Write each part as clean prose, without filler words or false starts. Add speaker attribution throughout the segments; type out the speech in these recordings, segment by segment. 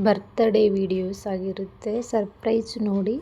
Speaker 1: Birthday videos ಆಗಿರುತ್ತೆ. Surprise ನೋಡಿ.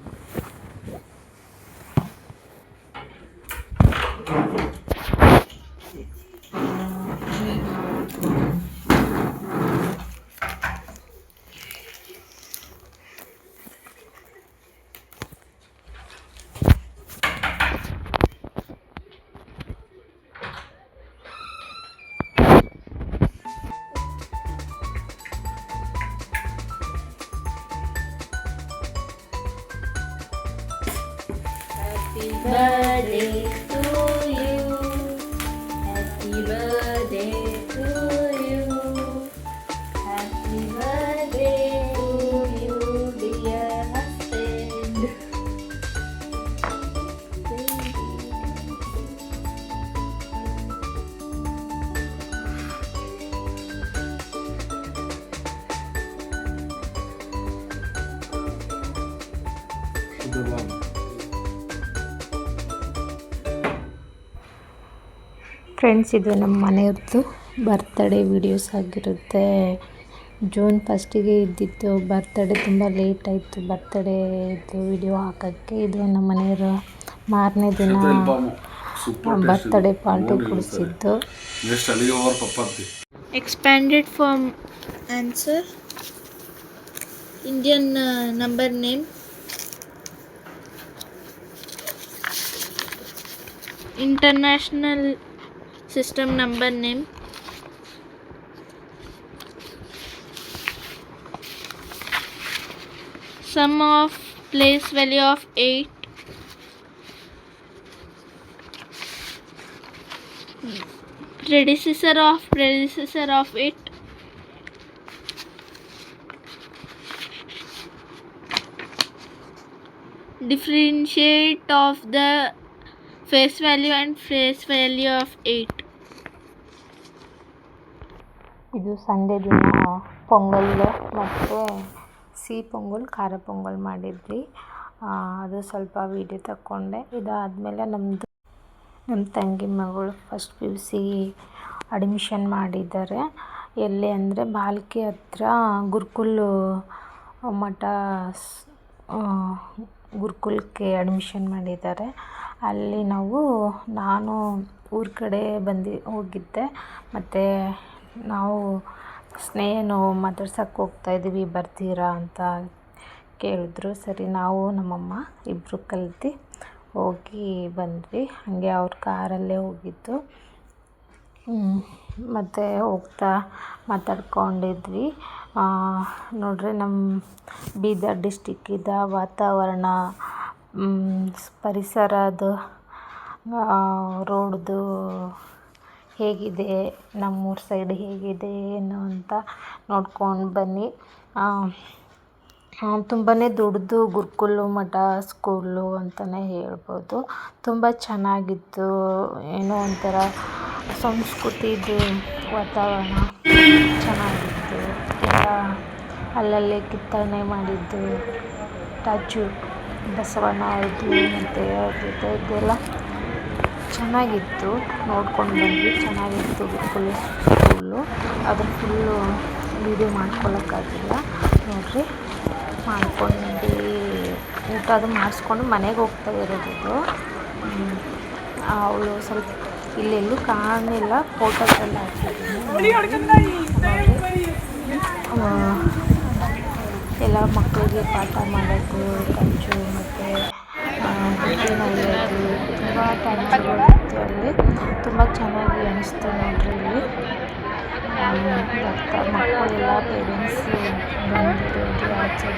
Speaker 2: Happy birthday to you. Happy birthday to you. Happy birthday to you, dear husband.
Speaker 1: Friends, ಇದು ನಮ್ಮ ಮನೆಯವ್ರದ್ದು birthday videos ಆಗಿರುತ್ತೆ. June 1ಗೆ ಇದ್ದಿತ್ತು birthday. ತುಂಬ late ಆಯಿತು ಬರ್ತ್ಡೇದು ವಿಡಿಯೋ ಹಾಕೋಕ್ಕೆ. ಇದು ನಮ್ಮ ಮನೆಯವರ ಮಾರನೇ ದಿನ ಬರ್ತ್ಡೇ ಪಾರ್ಟಿ ಕೊಡಿಸಿದ್ದು.
Speaker 2: Expanded form answer. Indian number name. International system number name. Sum of place value of 8. Predecessor of 8. Differentiate of the face value and face value of 8.
Speaker 1: ಇದು ಸಂಡೇ ದಿನ ಪೊಂಗಲ್ ಮತ್ತು ಸಿಹಿ ಪೊಂಗಲ್, ಖಾರ ಪೊಂಗಲ್ ಮಾಡಿದ್ವಿ. ಅದು ಸ್ವಲ್ಪ ವೀಡಿಯೋ ತಗೊಂಡೆ. ಇದಾದಮೇಲೆ ನಮ್ಮ ತಂಗಿ ಮಗಳು ಫಸ್ಟ್ PUC ಅಡ್ಮಿಷನ್ ಮಾಡಿದ್ದಾರೆ. ಎಲ್ಲಿ ಅಂದರೆ ಬಾಲ್ಕಿ ಹತ್ರ ಗುರುಕುಲ್ ಮಠ ಗುರುಕುಲಕ್ಕೆ ಅಡ್ಮಿಷನ್ ಮಾಡಿದ್ದಾರೆ. ಅಲ್ಲಿ ನಾನು ಊರ ಕಡೆ ಹೋಗಿದ್ದೆ. ಮತ್ತು ನಾವು ಸ್ನೇಹನು ಮಾತಾಡ್ಸೋಕ್ಕೆ ಹೋಗ್ತಾಯಿದ್ದೀವಿ, ಬರ್ತೀರಾ ಅಂತ ಕೇಳಿದ್ರು. ಸರಿ, ನಾವು ನಮ್ಮಮ್ಮ ಇಬ್ಬರು ಕಲ್ತು ಹೋಗಿ ಬಂದ್ವಿ. ಹಾಗೆ ಅವ್ರ ಕಾರಲ್ಲೇ ಹೋಗಿದ್ದು. ಮತ್ತು ಹೋಗ್ತಾ ಮಾತಾಡ್ಕೊಂಡಿದ್ವಿ. ನೋಡ್ರಿ, ನಮ್ಮ ಬೀದರ್ ಡಿಸ್ಟಿಕ್ಕಿದ ವಾತಾವರಣ, ಪರಿಸರದ್ದು, ರೋಡ್ದು ಹೇಗಿದೆ, ನಮ್ಮೂರ ಸೈಡ್ ಹೇಗಿದೆ ಏನು ಅಂತ ನೋಡ್ಕೊಂಡು ಬನ್ನಿ. ತುಂಬಾ ದೊಡ್ಡದು ಗುರುಕುಲ್ ಮಠ ಸ್ಕೂಲು ಅಂತಲೇ ಹೇಳ್ಬೋದು. ತುಂಬ ಚೆನ್ನಾಗಿತ್ತು. ಏನೋ ಒಂಥರ ಸಂಸ್ಕೃತಿದು ವಾತಾವರಣ ಚೆನ್ನಾಗಿತ್ತು. ಅಲ್ಲಲ್ಲೇ ಕಿತ್ತನೆ ಮಾಡಿದ್ದು ಸ್ಟ್ಯಾಚು ಬಸವಣ್ಣ ಇದು ಮತ್ತು ಅವ್ರ ಜೊತೆ ಇದೆಲ್ಲ ಚೆನ್ನಾಗಿತ್ತು. ನೋಡ್ಕೊಂಡು ಬಂದ್ವಿ. ಚೆನ್ನಾಗಿತ್ತು ಗುರುಕುಲ ಸ್ಕೂಲು. ಅದ್ರ ಫುಲ್ಲು ವೀಡಿಯೋ ಮಾಡ್ಕೊಳ್ಳೋಕ್ಕಾಗಿಲ್ಲ. ನೋಡಿರಿ, ಮಾಡ್ಕೊಂಡು ಊಟ ಅದು ಮಾಡಿಸ್ಕೊಂಡು ಮನೆಗೆ ಹೋಗ್ತಾ ಇರೋದು. ಅವಳು ಸ್ವಲ್ಪ ಇಲ್ಲೆಲ್ಲೂ ಕಾಣಲಿಲ್ಲ, ಫೋಟೋಸೆಲ್ಲ ಹಾಕಿದ್ದೀನಿ. ಎಲ್ಲ ಮಕ್ಕಳಿಗೆ ಪಾಠ ಮಾಡೋದು, ಕಂಚು ಮತ್ತು ಬುದ್ಧಿನ ಹೊಲಿಯೋದು ತುಂಬ ಟ್ಯಾಲೆಂಟ್ಗಳಿತ್ತು ಅಲ್ಲಿ. ತುಂಬ ಚೆನ್ನಾಗಿ ಅನಿಸ್ತು ನೋಡ್ರಿ. ಇಲ್ಲಿ ಮಕ್ಕಳೆಲ್ಲ ಪೇರೆಂಟ್ಸ್ ಬಂದಿರೋದು, ಆಚೆ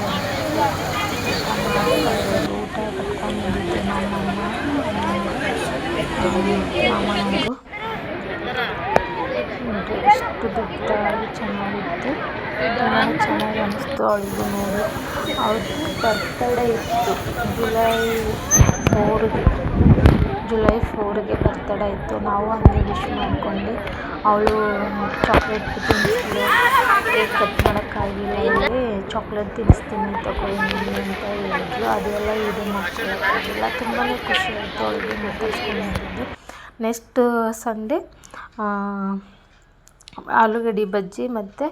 Speaker 1: ಊಟ ಕಟ್ಕೊಂಡು ಬಂದಿದ್ದೆ ಮಾಮನವರು. ನೋಡ್ರಿ, ಎಷ್ಟು ದೊಡ್ಡದಾಗಿ ಚೆನ್ನಾಗಿತ್ತು. ತುಂಬ ಚೆನ್ನಾಗಿ ಅನಿಸ್ತು ಅವಳಿಗೂ ನೋಡಿ. ಅವ್ರದ್ದು ಬರ್ತ್ಡೇ ಇತ್ತು ಜುಲೈ 4ಗೆ ಬರ್ತ್ಡೇ ಇತ್ತು. ನಾವು ಹಂಗೆ ವಿಶ್ ಮಾಡ್ಕೊಂಡು, ಅವಳು ಚಾಕ್ಲೇಟ್ ತಿನ್ನಿಸ್ಲು, ಕೇಕ್ ಕಟ್ ಮಾಡೋಕ್ಕಾಗಿಲ್ಲ, ಇಲ್ಲಿ ಚಾಕ್ಲೇಟ್ ತಿನ್ನಿಸ್ತೀನಿ ತಗೊಳ್ಳಿ ಅಂತ ಹೇಳಿದ್ಲು. ಅದೆಲ್ಲ ಇದು ಮಾಡ್ಕೊಳ್ಳೋಕ್ಕಾಗಿಲ್ಲ. ತುಂಬಾ ಖುಷಿ ಆಯಿತು ಅವಳಿಗೆ ಮಾತಾಡ್ಸ್ಕೊಂಡು ಬಂದಿದ್ದು. ನೆಕ್ಸ್ಟ್ ಸಂಡೇ ಆಲೂಗಡ್ಡೆ ಬಜ್ಜಿ ಮತ್ತು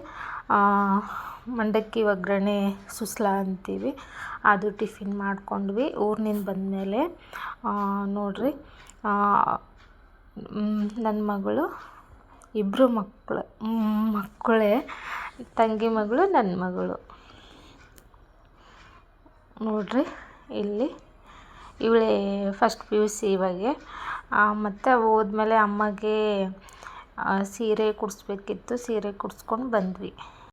Speaker 1: ಮಂಡಕ್ಕಿ ಒಗ್ಗರಣೆ ಸುಸ್ಲಾ ಅಂತೀವಿ, ಅದು ಟಿಫಿನ್ ಮಾಡ್ಕೊಂಡ್ವಿ. ಊರಿನಿಂದ ಬಂದಮೇಲೆ ನೋಡ್ರಿ ನನ್ನ ಮಗಳು, ಇಬ್ಬರು ಮಕ್ಕಳೇ, ತಂಗಿ ಮಗಳು, ನನ್ನ ಮಗಳು ನೋಡ್ರಿ. ಇಲ್ಲಿ ಇವಳೇ ಫಸ್ಟ್ PUC ಇವಾಗೆ. ಮತ್ತು ಹೋದ್ಮೇಲೆ ಅಮ್ಮಗೆ ಸೀರೆ ಕೊಡಿಸ್ಬೇಕಿತ್ತು, ಸೀರೆ ಕೊಡಿಸ್ಕೊಂಡು ಬಂದ್ವಿ.